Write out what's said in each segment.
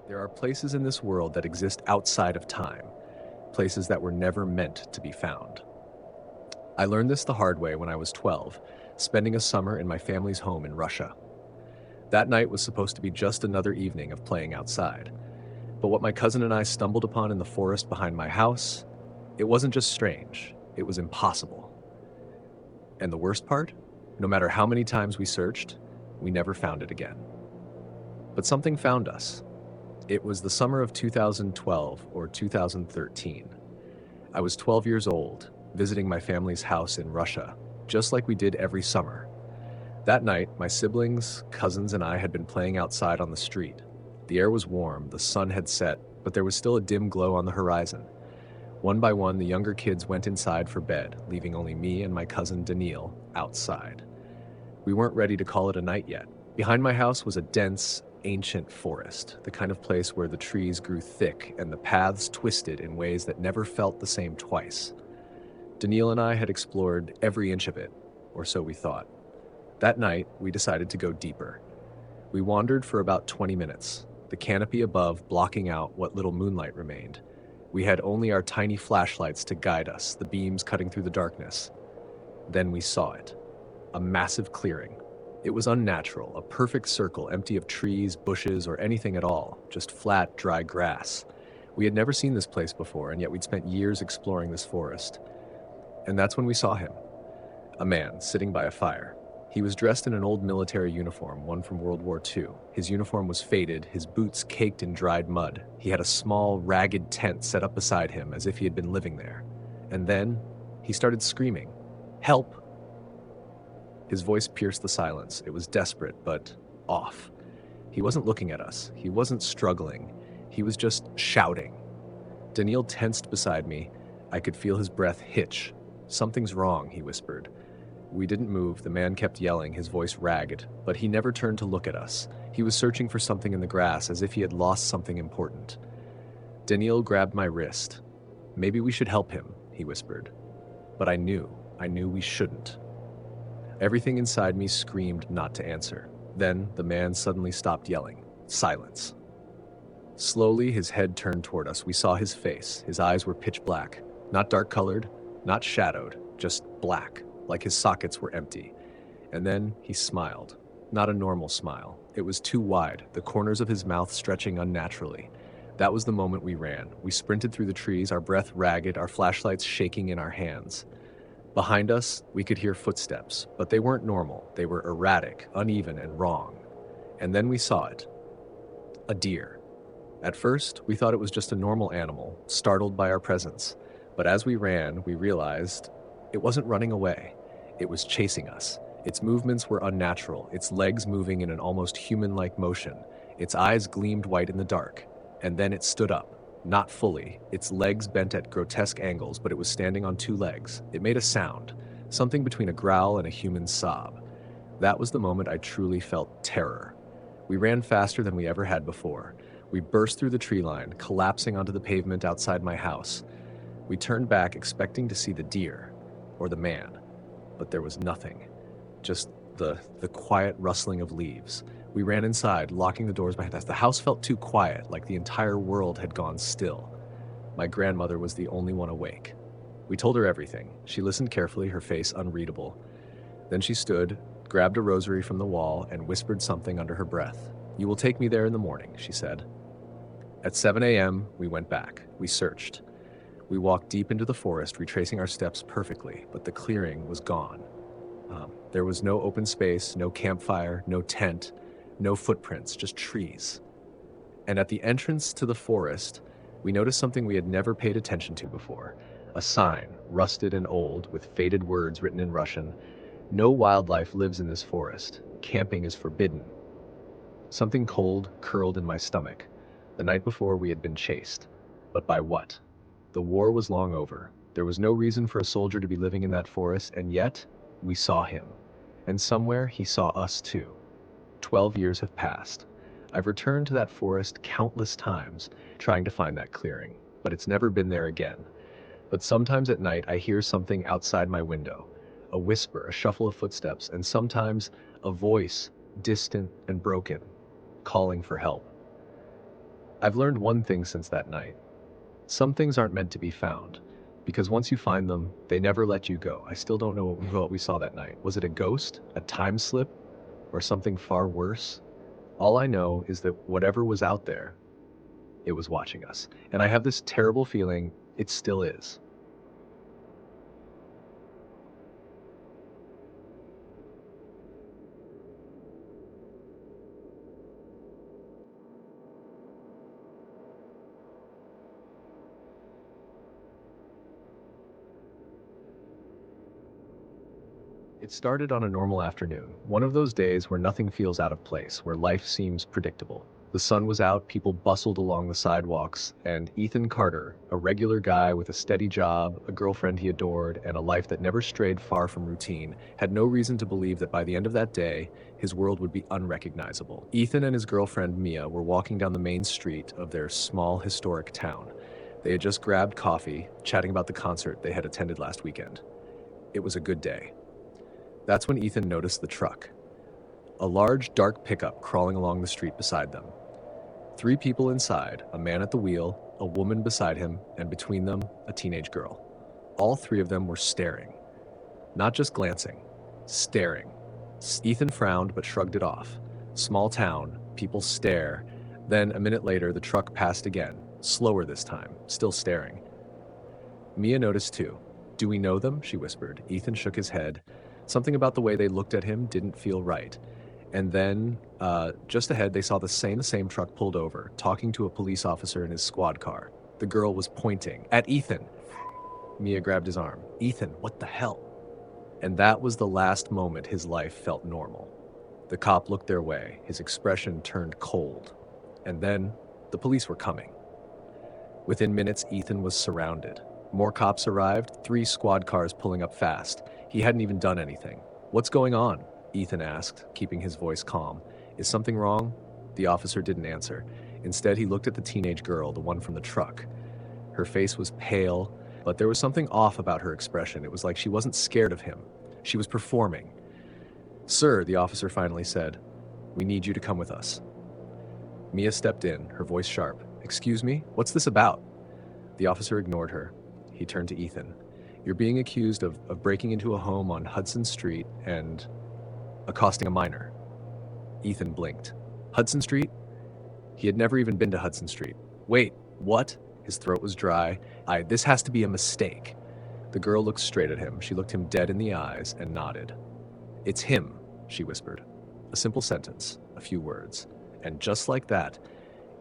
There are places in this world that exist outside of time, places that were never meant to be found. I learned this the hard way when I was 12, spending a summer in my family's home in Russia. That night was supposed to be just another evening of playing outside. But what my cousin and I stumbled upon in the forest behind my house, it wasn't just strange, it was impossible. And the worst part? No matter how many times we searched, we never found it again. But something found us. It was the summer of 2012 or 2013. I was 12 years old, visiting my family's house in Russia, just like we did every summer. That night, my siblings, cousins, and I had been playing outside on the street. The air was warm, the sun had set, but there was still a dim glow on the horizon. One by one, the younger kids went inside for bed, leaving only me and my cousin Daniil outside. We weren't ready to call it a night yet. Behind my house was a dense, ancient forest, the kind of place where the trees grew thick and the paths twisted in ways that never felt the same twice. Daniil and I had explored every inch of it, or so we thought. That night, we decided to go deeper. We wandered for about 20 minutes, the canopy above blocking out what little moonlight remained. We had only our tiny flashlights to guide us, the beams cutting through the darkness. Then we saw it. A massive clearing. It was unnatural, a perfect circle empty of trees, bushes, or anything at all, just flat, dry grass. We had never seen this place before, and yet we'd spent years exploring this forest. And that's when we saw him. A man sitting by a fire. He was dressed in an old military uniform, one from World War II. His uniform was faded, his boots caked in dried mud. He had a small, ragged tent set up beside him as if he had been living there. And then he started screaming, "Help!" His voice pierced the silence. It was desperate, but off. He wasn't looking at us. He wasn't struggling. He was just shouting. Daniil tensed beside me. I could feel his breath hitch. "Something's wrong," he whispered. We didn't move. The man kept yelling, his voice ragged, but he never turned to look at us. He was searching for something in the grass, as if he had lost something important. Daniil grabbed my wrist. "Maybe we should help him," he whispered. But I knew we shouldn't. Everything inside me screamed not to answer. Then the man suddenly stopped yelling. Silence. Slowly, his head turned toward us. We saw his face. His eyes were pitch black. Not dark-colored, not shadowed, just black, like his sockets were empty. And then he smiled. Not a normal smile. It was too wide, the corners of his mouth stretching unnaturally. That was the moment we ran. We sprinted through the trees, our breath ragged, our flashlights shaking in our hands. Behind us, we could hear footsteps, but they weren't normal. They were erratic, uneven, and wrong. And then we saw it. A deer. At first, we thought it was just a normal animal, startled by our presence. But as we ran, we realized it wasn't running away. It was chasing us. Its movements were unnatural, its legs moving in an almost human-like motion. Its eyes gleamed white in the dark. And then it stood up. Not fully, its legs bent at grotesque angles, but it was standing on two legs. It made a sound, something between a growl and a human sob. That was the moment I truly felt terror. We ran faster than we ever had before. We burst through the tree line, collapsing onto the pavement outside my house. We turned back, expecting to see the deer, or the man, but there was nothing. Just the quiet rustling of leaves. We ran inside, locking the doors behind us. The house felt too quiet, like the entire world had gone still. My grandmother was the only one awake. We told her everything. She listened carefully, her face unreadable. Then she stood, grabbed a rosary from the wall, and whispered something under her breath. "You will take me there in the morning," she said. At 7 a.m., we went back. We searched. We walked deep into the forest, retracing our steps perfectly, but the clearing was gone. There was no open space, no campfire, no tent, no footprints, just trees. And at the entrance to the forest, we noticed something we had never paid attention to before. A sign, rusted and old, with faded words written in Russian. "No wildlife lives in this forest. Camping is forbidden." Something cold curled in my stomach. The night before, we had been chased. But by what? The war was long over. There was no reason for a soldier to be living in that forest, and yet, we saw him. And somewhere, he saw us too. 12 years have passed. I've returned to that forest countless times, trying to find that clearing, but it's never been there again. But sometimes at night, I hear something outside my window. A whisper, a shuffle of footsteps, and sometimes a voice, distant and broken, calling for help. I've learned one thing since that night. Some things aren't meant to be found, because once you find them, they never let you go. I still don't know what we saw that night. Was it a ghost, a time slip, or something far worse? All I know is that whatever was out there, it was watching us. And I have this terrible feeling it still is. It started on a normal afternoon, one of those days where nothing feels out of place, where life seems predictable. The sun was out, people bustled along the sidewalks, and Ethan Carter, a regular guy with a steady job, a girlfriend he adored, and a life that never strayed far from routine, had no reason to believe that by the end of that day, his world would be unrecognizable. Ethan and his girlfriend Mia were walking down the main street of their small historic town. They had just grabbed coffee, chatting about the concert they had attended last weekend. It was a good day. That's when Ethan noticed the truck. A large, dark pickup crawling along the street beside them. 3 people inside, a man at the wheel, a woman beside him, and between them, a teenage girl. All 3 of them were staring. Not just glancing, staring. Ethan frowned but shrugged it off. Small town, people stare. Then, a minute later, the truck passed again, slower this time, still staring. Mia noticed too. "Do we know them?" she whispered. Ethan shook his head. Something about the way they looked at him didn't feel right. And then, just ahead, they saw the same truck pulled over, talking to a police officer in his squad car. The girl was pointing at Ethan. Mia grabbed his arm. "Ethan, what the hell?" And that was the last moment his life felt normal. The cop looked their way, his expression turned cold. And then, the police were coming. Within minutes, Ethan was surrounded. More cops arrived, 3 squad cars pulling up fast. He hadn't even done anything. "What's going on?" Ethan asked, keeping his voice calm. "Is something wrong?" The officer didn't answer. Instead, he looked at the teenage girl, the one from the truck. Her face was pale, but there was something off about her expression. It was like she wasn't scared of him. She was performing. "Sir," the officer finally said, "we need you to come with us." Mia stepped in, her voice sharp. "Excuse me? What's this about?" The officer ignored her. He turned to Ethan. "You're being accused of breaking into a home on Hudson Street and accosting a minor." Ethan blinked. Hudson Street? He had never even been to Hudson Street. "Wait, what?" His throat was dry. This has to be a mistake." The girl looked straight at him. She looked him dead in the eyes and nodded. "It's him," she whispered. A simple sentence, a few words. And just like that,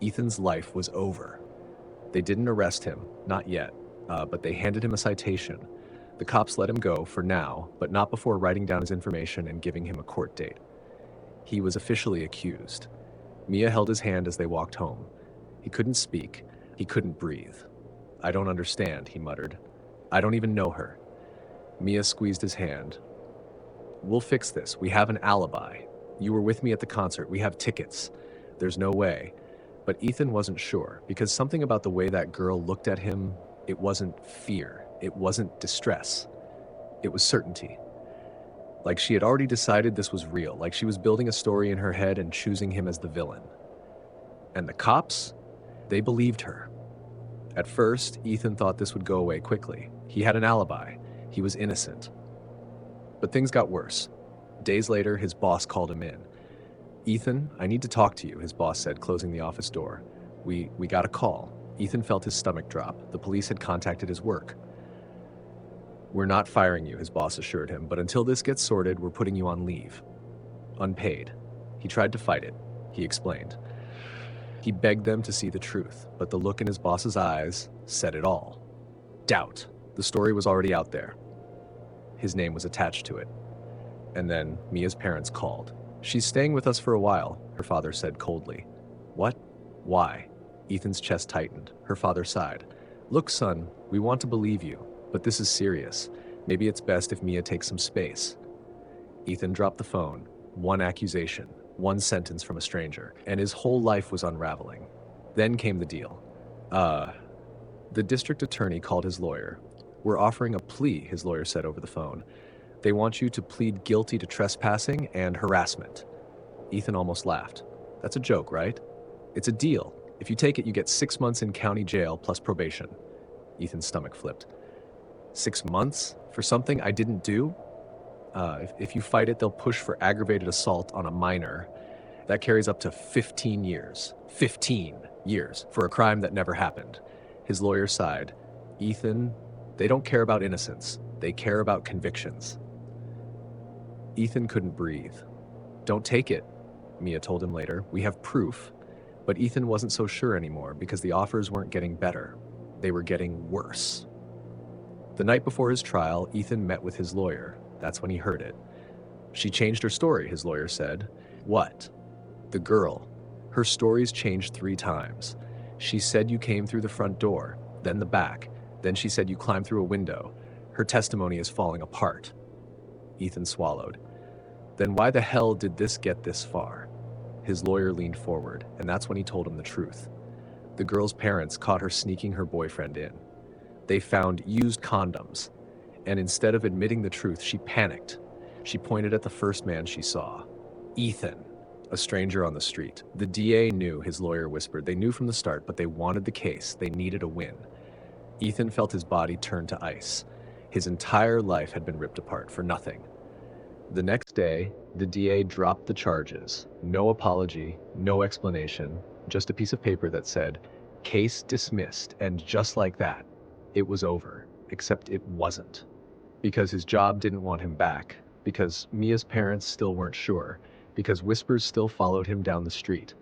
Ethan's life was over. They didn't arrest him, not yet, but they handed him a citation. The cops let him go for now, but not before writing down his information and giving him a court date. He was officially accused. Mia held his hand as they walked home. He couldn't speak. He couldn't breathe. "I don't understand," he muttered. "I don't even know her." Mia squeezed his hand. "We'll fix this. We have an alibi. You were with me at the concert. We have tickets. There's no way." But Ethan wasn't sure, because something about the way that girl looked at him, it wasn't fear. It wasn't distress. It was certainty. Like she had already decided this was real, like she was building a story in her head and choosing him as the villain. And the cops? They believed her. At first, Ethan thought this would go away quickly. He had an alibi. He was innocent. But things got worse. Days later, his boss called him in. "Ethan, I need to talk to you," his boss said, closing the office door. We got a call." Ethan felt his stomach drop. The police had contacted his work. "We're not firing you," his boss assured him, "but until this gets sorted, we're putting you on leave. Unpaid." He tried to fight it. He explained. He begged them to see the truth, but the look in his boss's eyes said it all. Doubt. The story was already out there. His name was attached to it. And then Mia's parents called. "She's staying with us for a while," her father said coldly. "What? Why?" Ethan's chest tightened. Her father sighed. "Look, son, we want to believe you, but this is serious. Maybe it's best if Mia takes some space." Ethan dropped the phone. One accusation, one sentence from a stranger, and his whole life was unraveling. Then came the deal. The district attorney called his lawyer. "We're offering a plea," his lawyer said over the phone. "They want you to plead guilty to trespassing and harassment." Ethan almost laughed. "That's a joke, right?" "It's a deal. If you take it, you get 6 months in county jail plus probation. Ethan's stomach flipped. 6 months? For something I didn't do? If you fight it, they'll push for aggravated assault on a minor. That carries up to 15 years. 15 years for a crime that never happened. His lawyer sighed. Ethan, they don't care about innocence. They care about convictions. Ethan couldn't breathe. Don't take it, Mia told him later. We have proof. But Ethan wasn't so sure anymore because the offers weren't getting better. They were getting worse. The night before his trial, Ethan met with his lawyer. That's when he heard it. She changed her story, his lawyer said. What? The girl. Her story's changed 3 times. She said you came through the front door, then the back. Then she said you climbed through a window. Her testimony is falling apart. Ethan swallowed. Then why the hell did this get this far? His lawyer leaned forward, and that's when he told him the truth. The girl's parents caught her sneaking her boyfriend in. They found used condoms, and instead of admitting the truth, she panicked. She pointed at the first man she saw. Ethan, a stranger on the street. The DA knew, his lawyer whispered. They knew from the start, but they wanted the case. They needed a win. Ethan felt his body turn to ice. His entire life had been ripped apart for nothing. The next day, the DA dropped the charges. No apology, no explanation, just a piece of paper that said, case dismissed, and just like that, it was over. Except it wasn't. Because his job didn't want him back. Because Mia's parents still weren't sure. Because whispers still followed him down the street.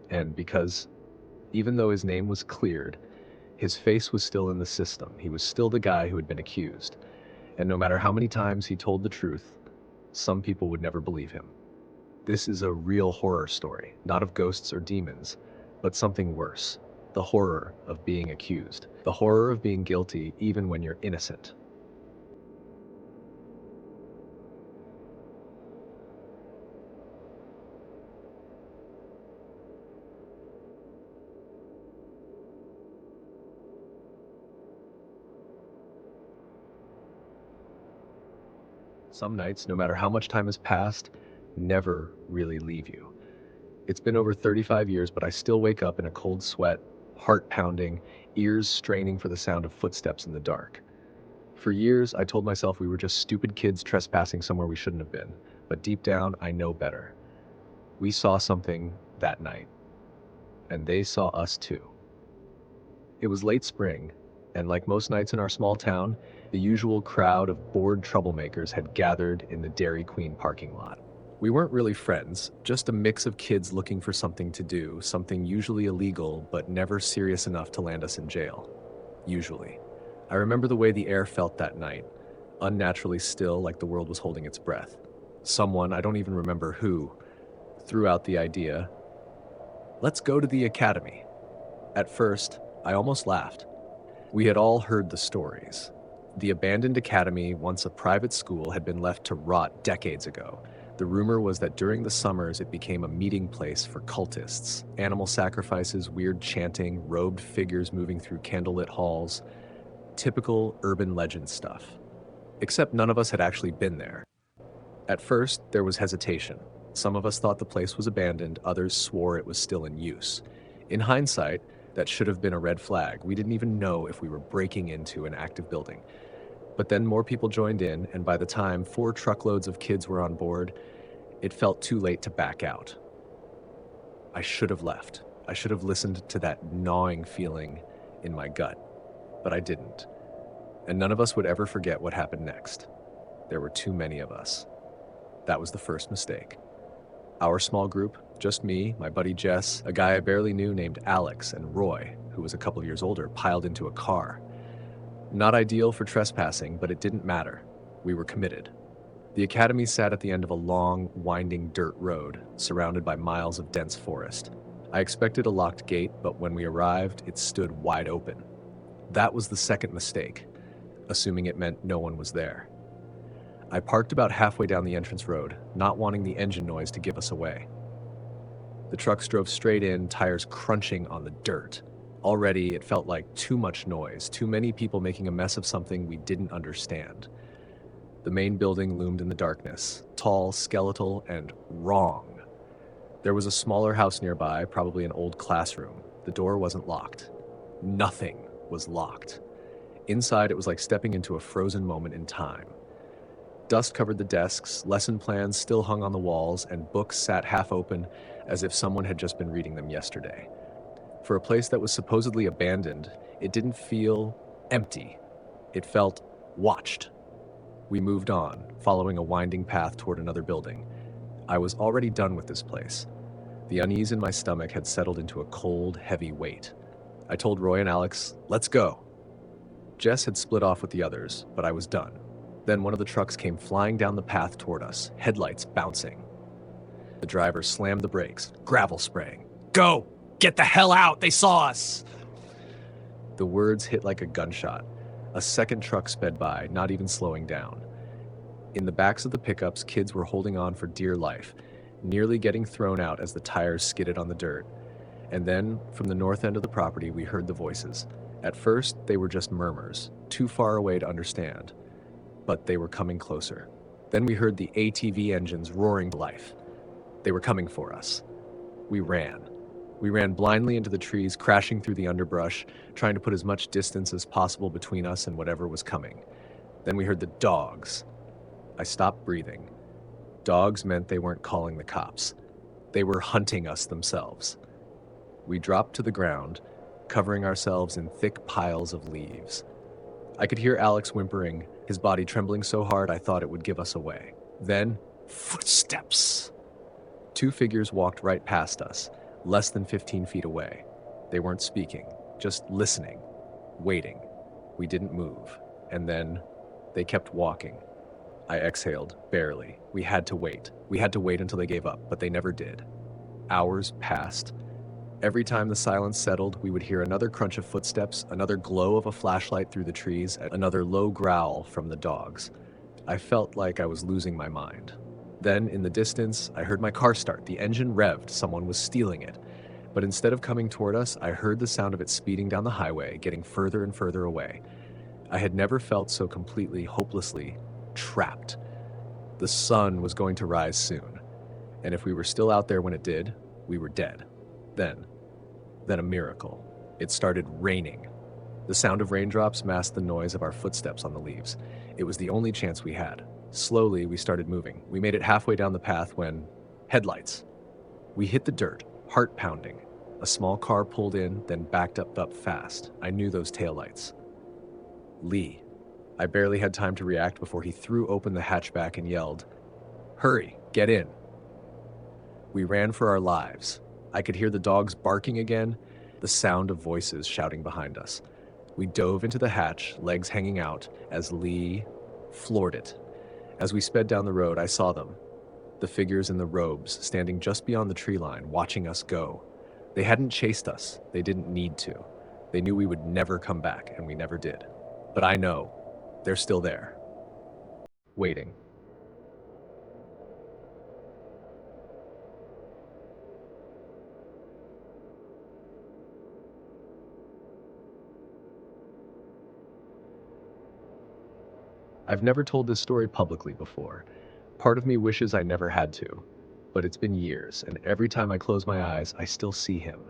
And because, even though his name was cleared, his face was still in the system. He was still the guy who had been accused. And no matter how many times he told the truth, some people would never believe him. This is a real horror story, not of ghosts or demons, but something worse. The horror of being accused. The horror of being guilty even when you're innocent. Some nights, no matter how much time has passed, never really leave you. It's been over 35 years, but I still wake up in a cold sweat, heart pounding, ears straining for the sound of footsteps in the dark. For years, I told myself we were just stupid kids trespassing somewhere we shouldn't have been, but deep down, I know better. We saw something that night, and they saw us too. It was late spring, and like most nights in our small town, the usual crowd of bored troublemakers had gathered in the Dairy Queen parking lot. We weren't really friends, just a mix of kids looking for something to do, something usually illegal, but never serious enough to land us in jail. Usually. I remember the way the air felt that night, unnaturally still, like the world was holding its breath. Someone, I don't even remember who, threw out the idea, let's go to the academy. At first, I almost laughed. We had all heard the stories. The abandoned academy, once a private school, had been left to rot decades ago. The rumor was that during the summers it became a meeting place for cultists. Animal sacrifices, weird chanting, robed figures moving through candlelit halls. Typical urban legend stuff. Except none of us had actually been there. At first, there was hesitation. Some of us thought the place was abandoned, others swore it was still in use. In hindsight, that should have been a red flag. We didn't even know if we were breaking into an active building. But then more people joined in, and by the time 4 truckloads of kids were on board, it felt too late to back out. I should have left. I should have listened to that gnawing feeling in my gut. But I didn't. And none of us would ever forget what happened next. There were too many of us. That was the first mistake. Our small group, just me, my buddy Jess, a guy I barely knew named Alex, and Roy, who was a couple years older, piled into a car. Not ideal for trespassing, but it didn't matter. We were committed. The academy sat at the end of a long, winding dirt road, surrounded by miles of dense forest. I expected a locked gate, but when we arrived, it stood wide open. That was the second mistake, assuming it meant no one was there. I parked about halfway down the entrance road, not wanting the engine noise to give us away. The trucks drove straight in, tires crunching on the dirt. Already, it felt like too much noise, too many people making a mess of something we didn't understand. The main building loomed in the darkness, tall, skeletal, and wrong. There was a smaller house nearby, probably an old classroom. The door wasn't locked. Nothing was locked. Inside, it was like stepping into a frozen moment in time. Dust covered the desks, lesson plans still hung on the walls, and books sat half open as if someone had just been reading them yesterday. For a place that was supposedly abandoned, it didn't feel empty. It felt watched. We moved on, following a winding path toward another building. I was already done with this place. The unease in my stomach had settled into a cold, heavy weight. I told Roy and Alex, "Let's go." Jess had split off with the others, but I was done. Then one of the trucks came flying down the path toward us, headlights bouncing. The driver slammed the brakes, gravel spraying. "Go! Get the hell out! They saw us!" The words hit like a gunshot. A second truck sped by, not even slowing down. In the backs of the pickups, kids were holding on for dear life, nearly getting thrown out as the tires skidded on the dirt. And then, from the north end of the property, we heard the voices. At first, they were just murmurs, too far away to understand. But they were coming closer. Then we heard the ATV engines roaring to life. They were coming for us. We ran. We ran blindly into the trees, crashing through the underbrush, trying to put as much distance as possible between us and whatever was coming. Then we heard the dogs. I stopped breathing. Dogs meant they weren't calling the cops. They were hunting us themselves. We dropped to the ground, covering ourselves in thick piles of leaves. I could hear Alex whimpering, his body trembling so hard I thought it would give us away. Then, footsteps. Two figures walked right past us, less than 15 feet away. They weren't speaking, just listening, waiting. We didn't move. And then, they kept walking. I exhaled, barely. We had to wait. We had to wait until they gave up, but they never did. Hours passed. Every time the silence settled, we would hear another crunch of footsteps, another glow of a flashlight through the trees, and another low growl from the dogs. I felt like I was losing my mind. Then, in the distance, I heard my car start. The engine revved. Someone was stealing it. But instead of coming toward us, I heard the sound of it speeding down the highway, getting further and further away. I had never felt so completely, hopelessly trapped. The sun was going to rise soon, and if we were still out there when it did, we were dead. Then a miracle. It started raining. The sound of raindrops masked the noise of our footsteps on the leaves. It was the only chance we had. Slowly, we started moving. We made it halfway down the path when... headlights. We hit the dirt, heart pounding. A small car pulled in, then backed up fast. I knew those taillights. Lee. I barely had time to react before he threw open the hatchback and yelled, "Hurry, get in." We ran for our lives. I could hear the dogs barking again, the sound of voices shouting behind us. We dove into the hatch, legs hanging out, as Lee floored it. As we sped down the road, I saw them. The figures in the robes, standing just beyond the tree line, watching us go. They hadn't chased us. They didn't need to. They knew we would never come back, and we never did. But I know. They're still there. Waiting. I've never told this story publicly before. Part of me wishes I never had to, but it's been years, and every time I close my eyes, I still see him.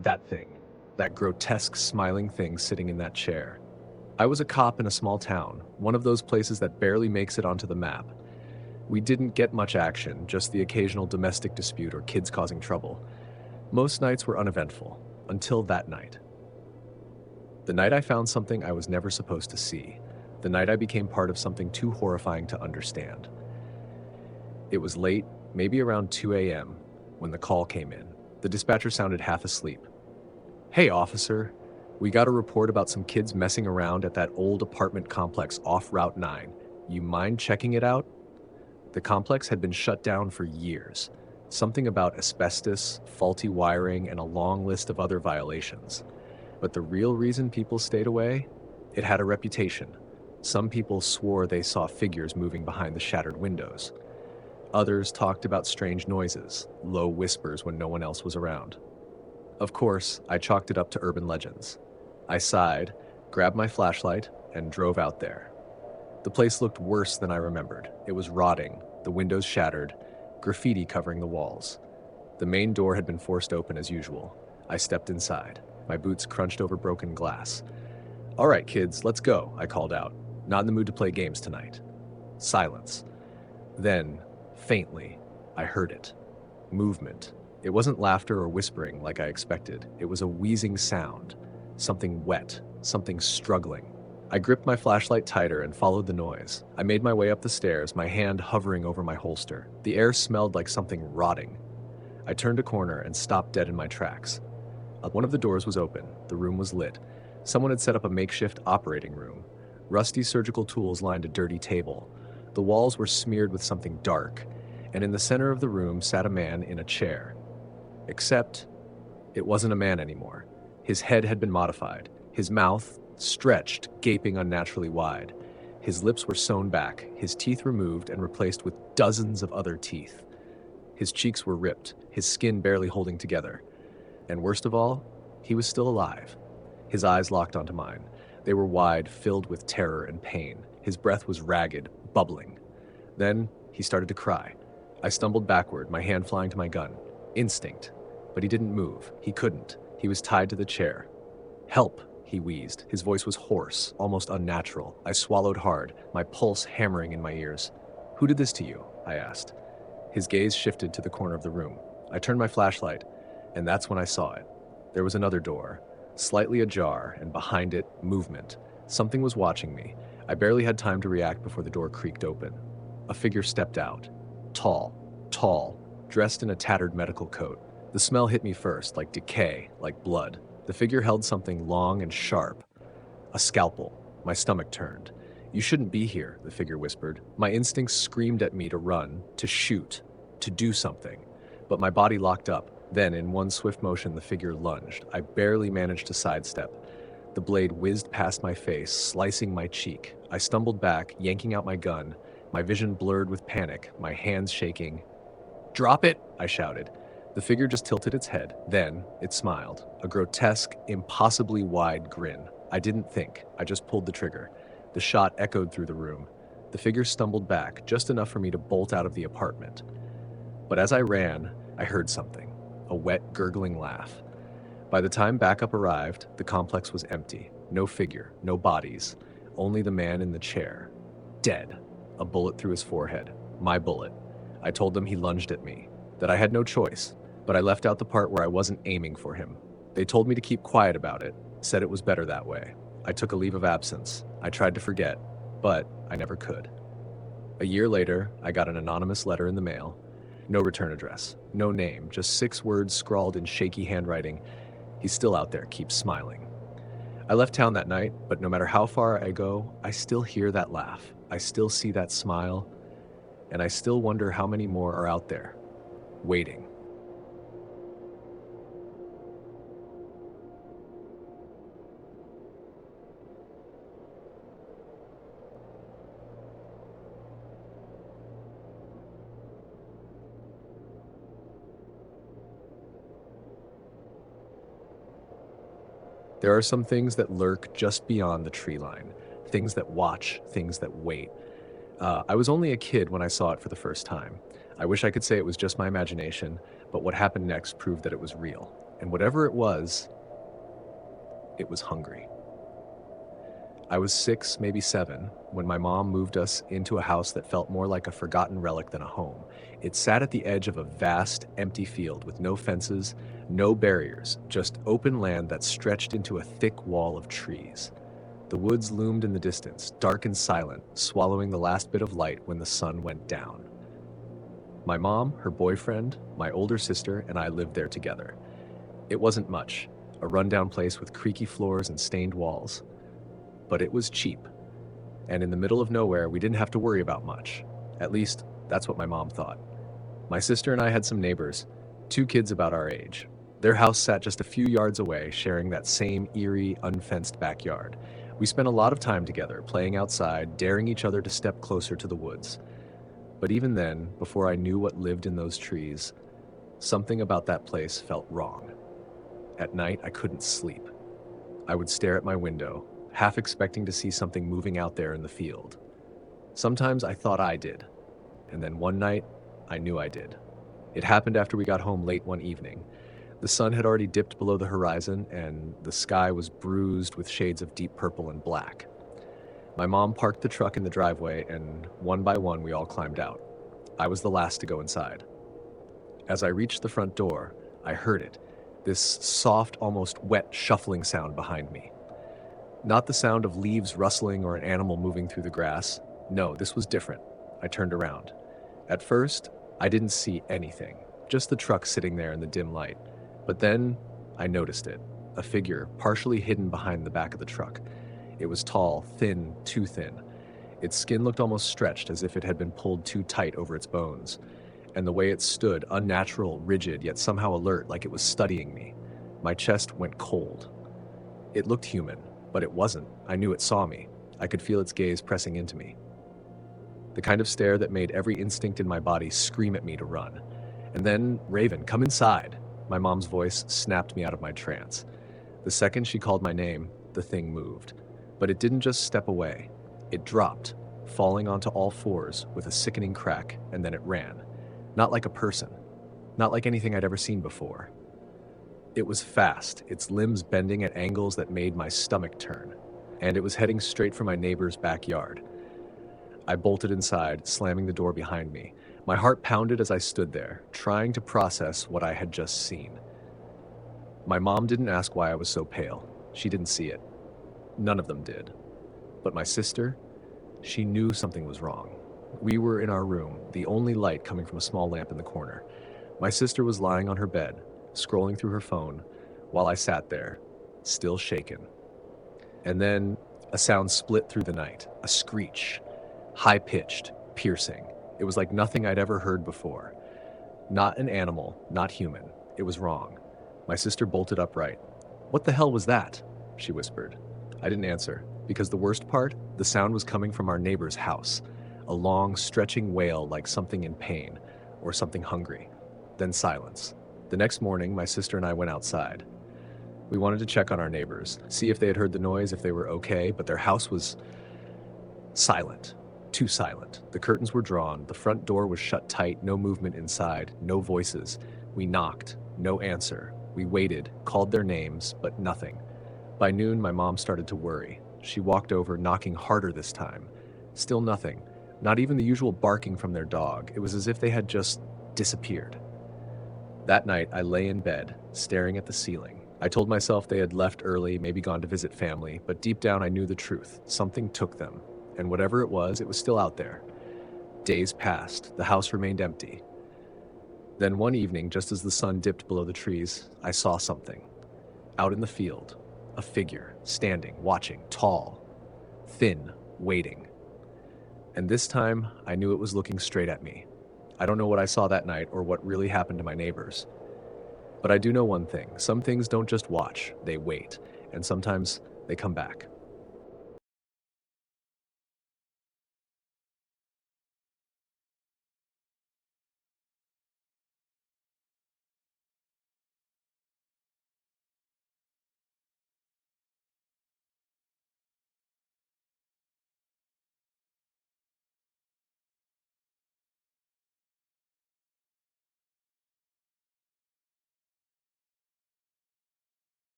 That thing. That grotesque smiling thing sitting in that chair. I was a cop in a small town, one of those places that barely makes it onto the map. We didn't get much action, just the occasional domestic dispute or kids causing trouble. Most nights were uneventful, until that night. The night I found something I was never supposed to see. The night I became part of something too horrifying to understand. It was late, maybe around 2 a.m., when the call came in. The dispatcher sounded half asleep. "Hey, officer. We got a report about some kids messing around at that old apartment complex off Route 9. You mind checking it out?" The complex had been shut down for years. Something about asbestos, faulty wiring, and a long list of other violations. But the real reason people stayed away? It had a reputation. Some people swore they saw figures moving behind the shattered windows. Others talked about strange noises, low whispers when no one else was around. Of course, I chalked it up to urban legends. I sighed, grabbed my flashlight, and drove out there. The place looked worse than I remembered. It was rotting, the windows shattered, graffiti covering the walls. The main door had been forced open as usual. I stepped inside. My boots crunched over broken glass. "All right, kids, let's go," I called out. "Not in the mood to play games tonight." Silence. Then, faintly, I heard it. Movement. It wasn't laughter or whispering like I expected. It was a wheezing sound. Something wet. Something struggling. I gripped my flashlight tighter and followed the noise. I made my way up the stairs, my hand hovering over my holster. The air smelled like something rotting. I turned a corner and stopped dead in my tracks. One of the doors was open. The room was lit. Someone had set up a makeshift operating room. Rusty surgical tools lined a dirty table. The walls were smeared with something dark, and in the center of the room sat a man in a chair. Except, it wasn't a man anymore. His head had been modified. His mouth, stretched, gaping unnaturally wide. His lips were sewn back, his teeth removed and replaced with dozens of other teeth. His cheeks were ripped, his skin barely holding together. And worst of all, he was still alive. His eyes locked onto mine. They were wide, filled with terror and pain. His breath was ragged, bubbling. Then he started to cry. I stumbled backward, my hand flying to my gun. Instinct. But he didn't move. He couldn't. He was tied to the chair. "Help," he wheezed. His voice was hoarse, almost unnatural. I swallowed hard, my pulse hammering in my ears. "Who did this to you?" I asked. His gaze shifted to the corner of the room. I turned my flashlight, and that's when I saw it. There was another door, slightly ajar, and behind it, movement. Something was watching me. I barely had time to react before the door creaked open. A figure stepped out. Tall, dressed in a tattered medical coat. The smell hit me first, like decay, like blood. The figure held something long and sharp. A scalpel. My stomach turned. "You shouldn't be here," the figure whispered. My instincts screamed at me to run, to shoot, to do something. But my body locked up. Then, in one swift motion, the figure lunged. I barely managed to sidestep. The blade whizzed past my face, slicing my cheek. I stumbled back, yanking out my gun, my vision blurred with panic, my hands shaking. "Drop it!" I shouted. The figure just tilted its head. Then, it smiled, a grotesque, impossibly wide grin. I didn't think. I just pulled the trigger. The shot echoed through the room. The figure stumbled back, just enough for me to bolt out of the apartment. But as I ran, I heard something. A wet, gurgling laugh. By the time backup arrived, the complex was empty. No figure, no bodies. Only the man in the chair. Dead. A bullet through his forehead. My bullet. I told them he lunged at me. That I had no choice. But I left out the part where I wasn't aiming for him. They told me to keep quiet about it. Said it was better that way. I took a leave of absence. I tried to forget. But I never could. A year later, I got an anonymous letter in the mail. No return address, no name, just 6 words scrawled in shaky handwriting. "He's still out there, keep smiling." I left town that night, but no matter how far I go, I still hear that laugh. I still see that smile, and I still wonder how many more are out there, waiting. There are some things that lurk just beyond the tree line, things that watch, things that wait. I was only a kid when I saw it for the first time. I wish I could say it was just my imagination, but what happened next proved that it was real. And whatever it was hungry. I was 6, maybe 7, when my mom moved us into a house that felt more like a forgotten relic than a home. It sat at the edge of a vast, empty field with no fences, no barriers, just open land that stretched into a thick wall of trees. The woods loomed in the distance, dark and silent, swallowing the last bit of light when the sun went down. My mom, her boyfriend, my older sister, and I lived there together. It wasn't much, a rundown place with creaky floors and stained walls. But it was cheap. And in the middle of nowhere, we didn't have to worry about much. At least, that's what my mom thought. My sister and I had some neighbors, 2 kids about our age. Their house sat just a few yards away, sharing that same eerie, unfenced backyard. We spent a lot of time together, playing outside, daring each other to step closer to the woods. But even then, before I knew what lived in those trees, something about that place felt wrong. At night, I couldn't sleep. I would stare at my window, half expecting to see something moving out there in the field. Sometimes I thought I did, and then one night, I knew I did. It happened after we got home late one evening. The sun had already dipped below the horizon, and the sky was bruised with shades of deep purple and black. My mom parked the truck in the driveway, and one by one, we all climbed out. I was the last to go inside. As I reached the front door, I heard it, this soft, almost wet shuffling sound behind me. Not the sound of leaves rustling or an animal moving through the grass. No, this was different. I turned around. At first, I didn't see anything, just the truck sitting there in the dim light. But then I noticed it, a figure partially hidden behind the back of the truck. It was tall, thin, too thin. Its skin looked almost stretched, as if it had been pulled too tight over its bones. And the way it stood, unnatural, rigid, yet somehow alert, like it was studying me. My chest went cold. It looked human, but it wasn't. I knew it saw me. I could feel its gaze pressing into me. The kind of stare that made every instinct in my body scream at me to run. And then, "Raven, come inside." My mom's voice snapped me out of my trance. The second she called my name, the thing moved. But it didn't just step away. It dropped, falling onto all fours with a sickening crack, and then it ran. Not like a person. Not like anything I'd ever seen before. It was fast, its limbs bending at angles that made my stomach turn. And it was heading straight for my neighbor's backyard. I bolted inside, slamming the door behind me. My heart pounded as I stood there, trying to process what I had just seen. My mom didn't ask why I was so pale. She didn't see it. None of them did. But my sister, she knew something was wrong. We were in our room, the only light coming from a small lamp in the corner. My sister was lying on her bed, scrolling through her phone, while I sat there, still shaken. And then a sound split through the night, a screech, high-pitched, piercing. It was like nothing I'd ever heard before. Not an animal, not human. It was wrong. My sister bolted upright. "What the hell was that?" she whispered. I didn't answer, because the worst part, the sound was coming from our neighbor's house. A long, stretching wail like something in pain, or something hungry. Then silence. The next morning, my sister and I went outside. We wanted to check on our neighbors, see if they had heard the noise, if they were okay, but their house was silent. Too silent. The curtains were drawn, the front door was shut tight, no movement inside, no voices. We knocked, no answer. We waited, called their names, but nothing. By noon, my mom started to worry. She walked over, knocking harder this time. Still nothing. Not even the usual barking from their dog. It was as if they had just disappeared. That night, I lay in bed, staring at the ceiling. I told myself they had left early, maybe gone to visit family, but deep down I knew the truth. Something took them, and whatever it was still out there. Days passed. The house remained empty. Then one evening, just as the sun dipped below the trees, I saw something. Out in the field, a figure, standing, watching, tall, thin, waiting. And this time, I knew it was looking straight at me. I don't know what I saw that night or what really happened to my neighbors. But I do know one thing. Some things don't just watch, they wait. And sometimes they come back.